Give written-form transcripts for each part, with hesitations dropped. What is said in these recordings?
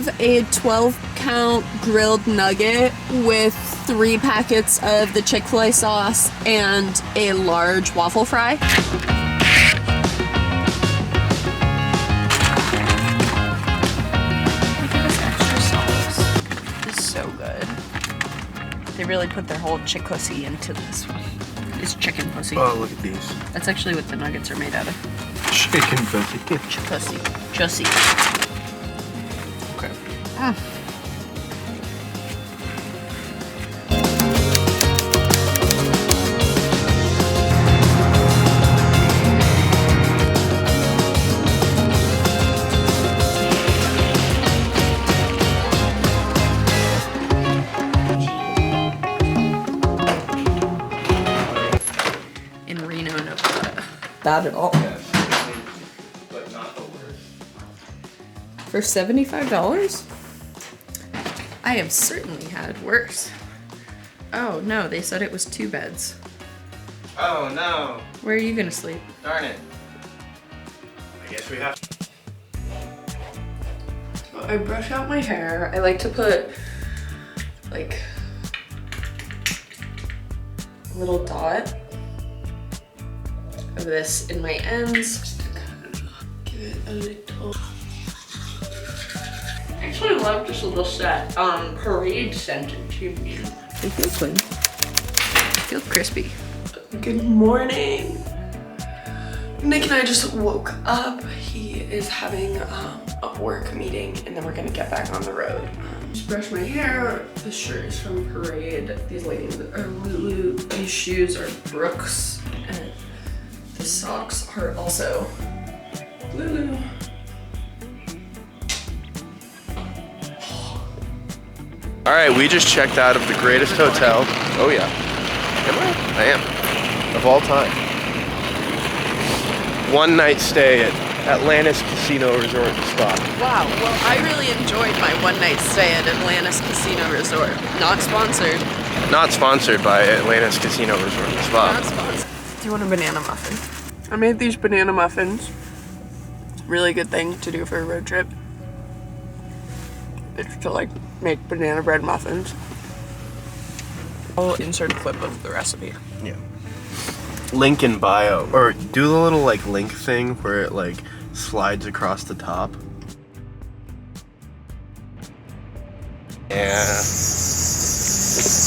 have a 12-count grilled nugget with 3 packets of the Chick-fil-A sauce and a large waffle fry. They really put their whole chick pussy into this one. It's chicken pussy. Oh, look at these. That's actually what the nuggets are made out of. Chicken pussy. Chick pussy. Juicy. Okay. Bad at all. Yeah, but not the worst. For $75? I have certainly had worse. Oh no, they said it was 2 beds. Oh no. Where are you gonna sleep? Darn it. I guess we have to. So I brush out my hair. I like to put like a little dot of this in my ends, just to kind of give it a little. I actually love this little set. Parade scented to me. They feel clean. Feel crispy. Good morning. Nick and I just woke up. He is having a work meeting, and then we're gonna get back on the road. Just brush my hair. This shirt is from Parade. These leggings are Lulu. These shoes are Brooks. And the socks are also Lulu. All right, we just checked out of the greatest hotel. Oh yeah. Am I? I am. Of all time. 1 night stay at Atlantis Casino Resort and Spa. Wow, well I really enjoyed my 1 night stay at Atlantis Casino Resort. Not sponsored. Not sponsored by Atlantis Casino Resort and Spa. Not sponsored. Do you want a banana muffin? I made these banana muffins. Really good thing to do for a road trip. It's to like make banana bread muffins. I'll insert a clip of the recipe. Yeah. Link in bio. Or do the little like link thing where it like slides across the top. Yeah.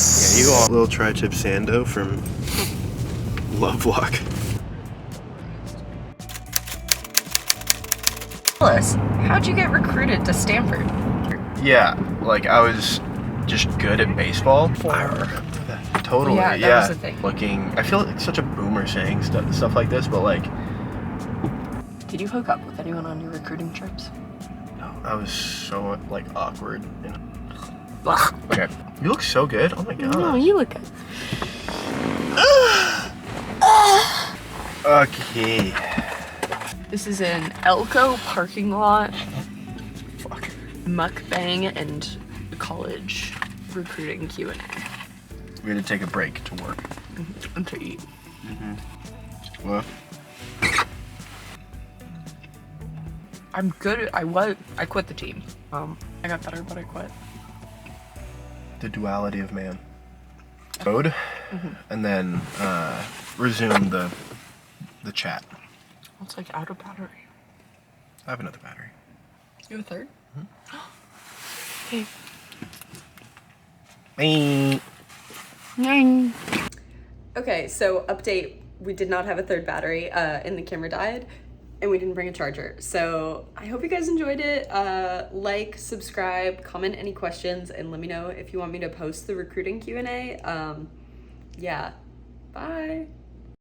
Yeah, you all. Little tri-tip sando from Lovelock. Tell us, how'd you get recruited to Stanford? Yeah, like I was just good at baseball. Totally, yeah. That was the thing. Looking, I feel like such a boomer saying stuff like this, but like. Did you hook up with anyone on your recruiting trips? No, I was so like awkward. Okay, you look so good. Oh my god. No, you look good. Okay. This is an Elko parking lot. Fuck. Mukbang and college recruiting Q&A. We had to take a break to work. And to eat. Well. I'm good. I quit the team. I got better, but I quit. The duality of man. Code, and then resume the chat. It's like out of battery. I have another battery. You have a third? Okay. Bye. Nine. Okay, so update. We did not have a third battery, and the camera died, and we didn't bring a charger. So I hope you guys enjoyed it. Like, subscribe, comment any questions, and let me know if you want me to post the recruiting Q&A. Yeah. Bye.